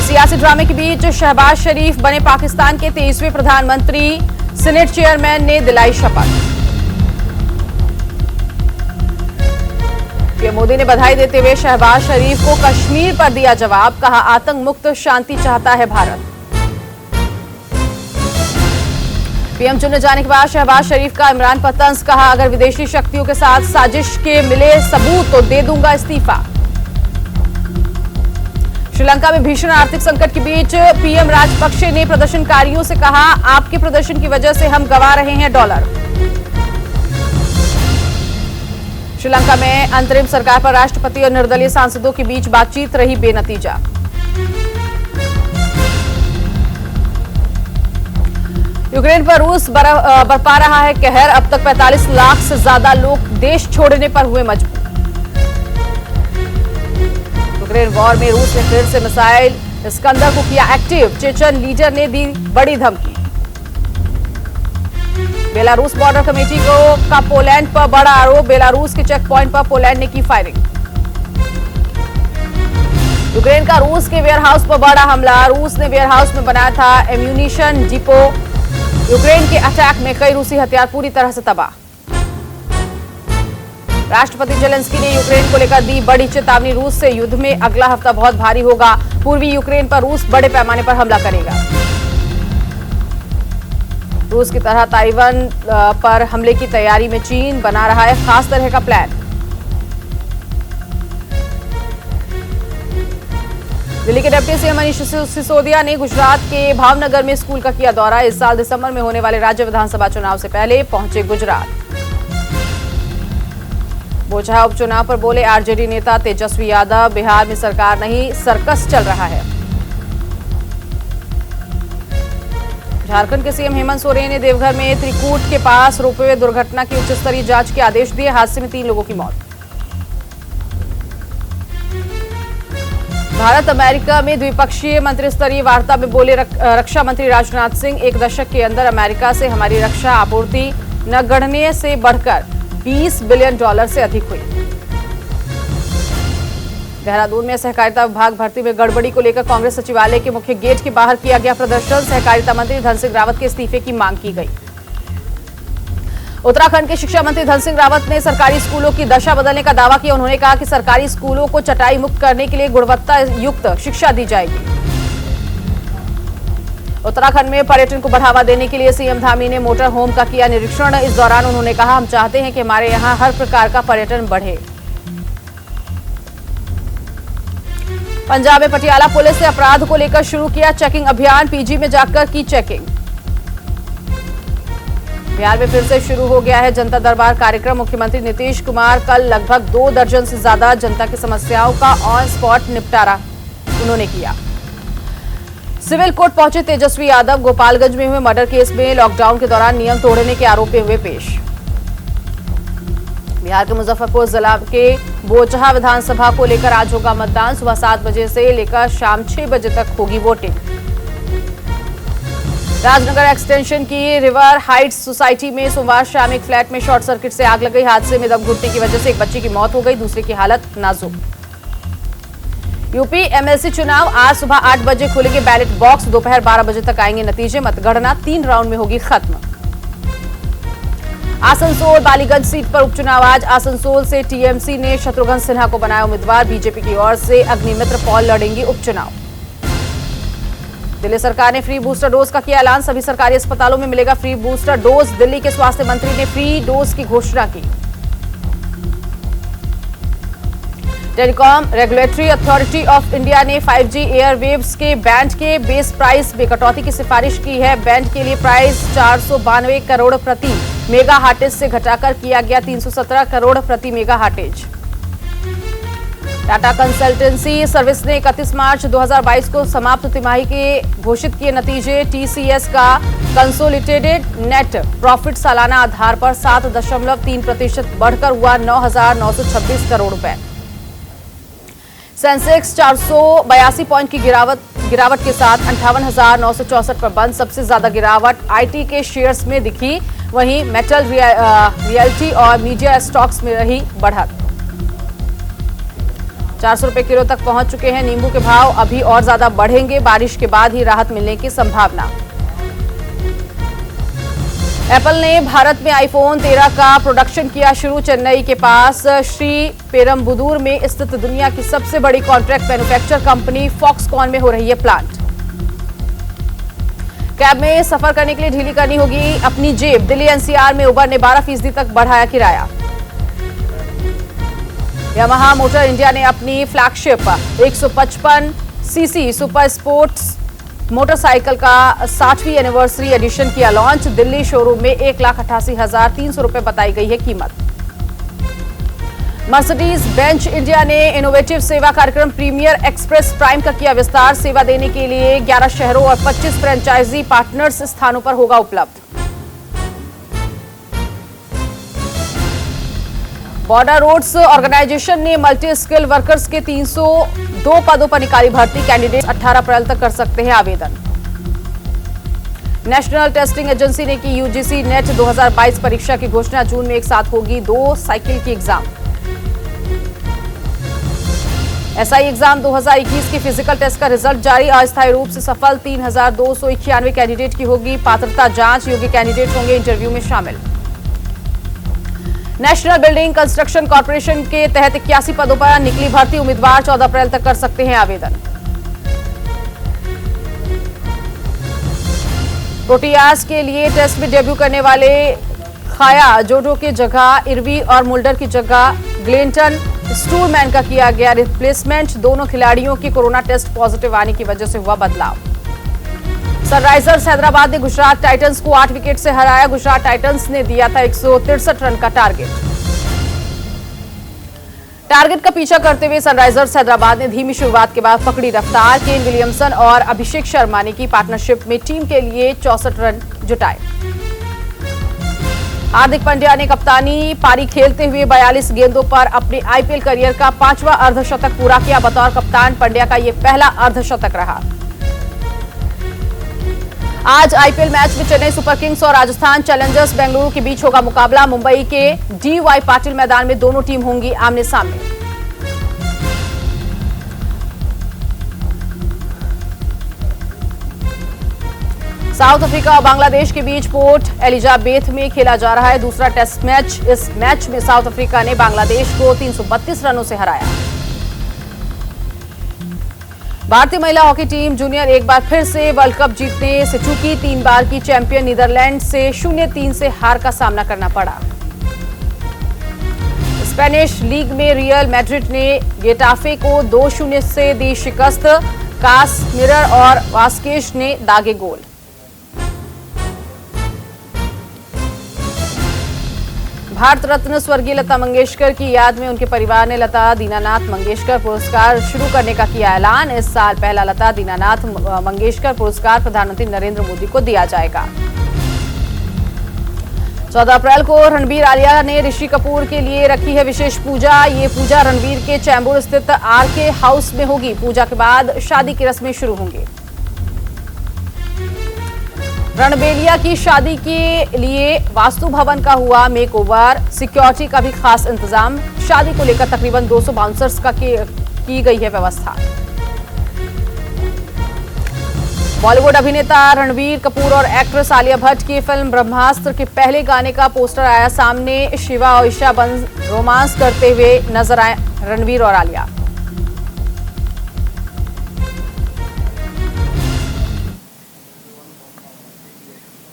वहीं सियासी ड्रामे के बीच शहबाज शरीफ बने पाकिस्तान के 23वें प्रधानमंत्री, सीनेट चेयरमैन ने दिलाई शपथ। पीएम मोदी ने बधाई देते हुए शहबाज शरीफ को कश्मीर पर दिया जवाब, कहा आतंक मुक्त शांति चाहता है भारत। पीएम चुने जाने के बाद शहबाज शरीफ का इमरान पर तंज, कहा अगर विदेशी शक्तियों के साथ साजिश के मिले सबूत तो दे दूंगा इस्तीफा। श्रीलंका में भीषण आर्थिक संकट के बीच पीएम राजपक्षे ने प्रदर्शनकारियों से कहा, आपके प्रदर्शन की वजह से हम गंवा रहे हैं डॉलर। श्रीलंका में अंतरिम सरकार पर राष्ट्रपति और निर्दलीय सांसदों के बीच बातचीत रही बेनतीजा। यूक्रेन पर रूस बरपा रहा है कहर, अब तक 45 लाख से ज्यादा लोग देश छोड़ने पर हुए मजबूर। यूक्रेन वॉर में रूस ने फिर से मिसाइल इस्कंदर को किया एक्टिव, चेचन लीडर ने दी बड़ी धमकी। बेलारूस बॉर्डर कमेटी का पोलैंड पर बड़ा आरोप, बेलारूस के चेक पॉइंट पर पोलैंड ने की फायरिंग। यूक्रेन का रूस के वेयरहाउस पर बड़ा हमला, रूस ने वेयरहाउस में बनाया था एम्यूनिशन डिपो। यूक्रेन के अटैक में कई रूसी हथियार पूरी तरह से तबाह। राष्ट्रपति जेलेंस्की ने यूक्रेन को लेकर दी बड़ी चेतावनी, रूस से युद्ध में अगला हफ्ता बहुत भारी होगा, पूर्वी यूक्रेन पर रूस बड़े पैमाने पर हमला करेगा। रूस की तरह ताइवान पर हमले की तैयारी में चीन बना रहा है खास तरह का प्लान। दिल्ली के डिप्टी सीएम मनीष सिसोदिया ने गुजरात के भावनगर में स्कूल का किया दौरा, इस साल दिसंबर में होने वाले राज्य विधानसभा चुनाव से पहले पहुंचे गुजरात। बोचहा उपचुनाव पर बोले आरजेडी नेता तेजस्वी यादव, बिहार में सरकार नहीं सर्कस चल रहा है। झारखंड के सीएम हेमंत सोरेन ने देवघर में त्रिकूट के पास रोपवे दुर्घटना की उच्च स्तरीय जांच के आदेश दिए, हादसे में 3 लोगों की मौत। भारत अमेरिका में द्विपक्षीय मंत्रिस्तरीय वार्ता में बोले रक्षा मंत्री राजनाथ सिंह, 1 दशक के अंदर अमेरिका से हमारी रक्षा आपूर्ति नगण्य से बढ़कर $20 बिलियन से अधिक हुई। देहरादून में सहकारिता विभाग भर्ती में गड़बड़ी को लेकर कांग्रेस सचिवालय के मुख्य गेट के बाहर किया गया प्रदर्शन, सहकारिता मंत्री धन सिंह रावत के इस्तीफे की मांग की गई। उत्तराखंड के शिक्षा मंत्री धन सिंह रावत ने सरकारी स्कूलों की दशा बदलने का दावा किया, उन्होंने कहा कि सरकारी स्कूलों को चटाई मुक्त करने के लिए गुणवत्ता युक्त शिक्षा दी जाएगी। उत्तराखंड में पर्यटन को बढ़ावा देने के लिए सीएम धामी ने मोटर होम का किया निरीक्षण, इस दौरान उन्होंने कहा, हम चाहते हैं कि हमारे यहां हर प्रकार का पर्यटन बढ़े। पंजाब में पटियाला पुलिस ने अपराध को लेकर शुरू किया चेकिंग अभियान, पीजी में जाकर की चेकिंग। बिहार में फिर से शुरू हो गया है जनता दरबार कार्यक्रम, मुख्यमंत्री नीतीश कुमार कल लगभग 2 दर्जन से ज्यादा जनता की समस्याओं का ऑन स्पॉट निपटारा उन्होंने किया। सिविल कोर्ट पहुंचे तेजस्वी यादव, गोपालगंज में हुए मर्डर केस में लॉकडाउन के दौरान नियम तोड़ने के आरोप में हुए पेश। बिहार के मुजफ्फरपुर जिला के बोचहा विधानसभा को लेकर आज होगा मतदान, सुबह 7 बजे से लेकर शाम 6 बजे तक होगी वोटिंग। राजनगर एक्सटेंशन की रिवर हाइट्स सोसाइटी में सोमवार शाम एक फ्लैट में शॉर्ट सर्किट से आग लग गई, हादसे में दम घुटने की वजह से एक बच्चे की मौत हो गई, दूसरे की हालत नाजुक। यूपी एमएलसी चुनाव आज सुबह 8 बजे खुलेंगे बैलेट बॉक्स, दोपहर 12 बजे तक आएंगे नतीजे, मतगणना 3 राउंड में होगी खत्म। आसनसोल बालीगंज सीट पर उपचुनाव आज, आसनसोल से टीएमसी ने शत्रुघ्न सिन्हा को बनाया उम्मीदवार, बीजेपी की ओर से अग्निमित्र पॉल लड़ेंगी उपचुनाव। दिल्ली सरकार ने फ्री बूस्टर डोज का किया ऐलान, सभी सरकारी अस्पतालों में मिलेगा फ्री बूस्टर डोज, दिल्ली के स्वास्थ्य मंत्री ने फ्री डोज की घोषणा की। Telecom regulatory authority of India ने 5G एयरवेव्स के बैंड के बेस प्राइस में कटौती की सिफारिश की है, बैंड के लिए प्राइस 492 करोड़ प्रति मेगा हार्टेज से घटाकर किया गया 317 करोड़ प्रति मेगा हार्टेज। टाटा कंसल्टेंसी सर्विस ने 31 मार्च 2022 को समाप्त तिमाही के घोषित किए नतीजे, टीसीएस का कंसोलिडेटेड नेट प्रॉफिट सालाना आधार पर 7.3% बढ़कर हुआ 9,926 करोड़ रुपए। सेंसेक्स 482 पॉइंट की गिरावट के साथ 58,964 पर बंद, सबसे ज्यादा गिरावट आईटी के शेयर्स में दिखी, वहीं मेटल रियल्टी और मीडिया स्टॉक्स में रही बढ़त। 400 रुपए किलो तक पहुंच चुके हैं। नींबू के भाव अभी और ज्यादा बढ़ेंगे, बारिश के बाद ही राहत मिलने की संभावना। एप्पल ने भारत में आईफोन 13 का प्रोडक्शन किया शुरू। चेन्नई के पास श्री पेरम्बुदूर में स्थित दुनिया की सबसे बड़ी कॉन्ट्रैक्ट मैन्युफैक्चर कंपनी फॉक्सकॉन में हो रही है प्लांट। कैब में सफर करने के लिए ढीली करनी होगी अपनी जेब। दिल्ली एनसीआर में उबर ने 12% तक बढ़ाया किराया। यामाहा मोटर इंडिया ने अपनी flagship 155 CC super sports motorcycle का 60वीं एनिवर्सरी एडिशन किया लॉन्च। दिल्ली शोरूम में 1,88,300 रुपए बताई गई है कीमत। मर्सिडीज बेंच इंडिया ने इनोवेटिव सेवा कार्यक्रम प्रीमियर एक्सप्रेस प्राइम का किया विस्तार। सेवा देने के लिए 11 शहरों और 25 फ्रेंचाइजी पार्टनर्स स्थानों पर होगा उपलब्ध। बॉर्डर रोड्स ऑर्गेनाइजेशन ने मल्टी स्किल वर्कर्स के 302 पदों पर निकाली भर्ती। कैंडिडेट 18 अप्रैल तक कर सकते हैं आवेदन। नेशनल टेस्टिंग एजेंसी ने की यूजीसी नेट 2022 परीक्षा की घोषणा। जून में एक साथ होगी 2 साइकिल की एग्जाम। एसआई एग्जाम 2021 के फिजिकल टेस्ट का रिजल्ट जारी। अस्थायी रूप से सफल 3,291 कैंडिडेट की होगी पात्रता जांच। योग्य कैंडिडेट होंगे इंटरव्यू में शामिल। नेशनल बिल्डिंग कंस्ट्रक्शन कॉर्पोरेशन के तहत 81 पदों पर निकली भर्ती। उम्मीदवार 14 अप्रैल तक कर सकते हैं आवेदन। प्रोटियाज के लिए टेस्ट में डेब्यू करने वाले खाया जोडो की जगह इरवी और मुल्डर की जगह ग्लेंटन स्टूरमैन का किया गया रिप्लेसमेंट। दोनों खिलाड़ियों की कोरोना टेस्ट पॉजिटिव आने की वजह से हुआ बदलाव। सनराइजर्स हैदराबाद ने गुजरात टाइटंस को 8 विकेट से हराया। गुजरात टाइटंस ने दिया था 163 रन का टारगेट। टारगेट का पीछा करते हुए सनराइजर्स हैदराबाद ने धीमी शुरुआत के बाद पकड़ी रफ्तार। केन विलियमसन और अभिषेक शर्मा ने की पार्टनरशिप में टीम के लिए 64 रन जुटाए। हार्दिक पांड्या ने कप्तानी पारी खेलते हुए 42 गेंदों पर अपने आईपीएल करियर का 5वां अर्धशतक पूरा किया। बतौर कप्तान पांड्या का यह पहला अर्धशतक रहा। आज आईपीएल मैच में चेन्नई सुपर किंग्स और राजस्थान चैलेंजर्स बेंगलुरु के बीच होगा मुकाबला। मुंबई के डीवाई पाटिल मैदान में दोनों टीम होंगी आमने सामने। साउथ अफ्रीका और बांग्लादेश के बीच पोर्ट एलिजाबेथ में खेला जा रहा है दूसरा टेस्ट मैच। इस मैच में साउथ अफ्रीका ने बांग्लादेश को 332 रनों से हराया। भारतीय महिला हॉकी टीम जूनियर एक बार फिर से वर्ल्ड कप जीतने से चूकी। 3 बार की चैंपियन नीदरलैंड से 0-3 से हार का सामना करना पड़ा। स्पेनिश लीग में रियल मैड्रिड ने गेटाफे को 2-0 से दी शिकस्त। कास मिरर और वास्केश ने दागे गोल। भारत रत्न स्वर्गीय लता मंगेशकर की याद में उनके परिवार ने लता दीनानाथ मंगेशकर पुरस्कार शुरू करने का किया ऐलान। इस साल पहला लता दीनानाथ मंगेशकर पुरस्कार प्रधानमंत्री नरेंद्र मोदी को दिया जाएगा। 14 अप्रैल को रणबीर आलिया ने ऋषि कपूर के लिए रखी है विशेष पूजा। ये पूजा रणबीर के चैंबूर स्थित आरके हाउस में होगी। पूजा के बाद शादी की रस्में शुरू होंगी। रणबेलिया की शादी के लिए वास्तु भवन का हुआ मेकओवर। सिक्योरिटी का भी खास इंतजाम। शादी को लेकर तकरीबन 200 बाउंसर्स का की गई है व्यवस्था। बॉलीवुड अभिनेता रणबीर कपूर और एक्ट्रेस आलिया भट्ट की फिल्म ब्रह्मास्त्र के पहले गाने का पोस्टर आया सामने। शिवा और ईशा बन रोमांस करते हुए नजर आए रणबीर और आलिया।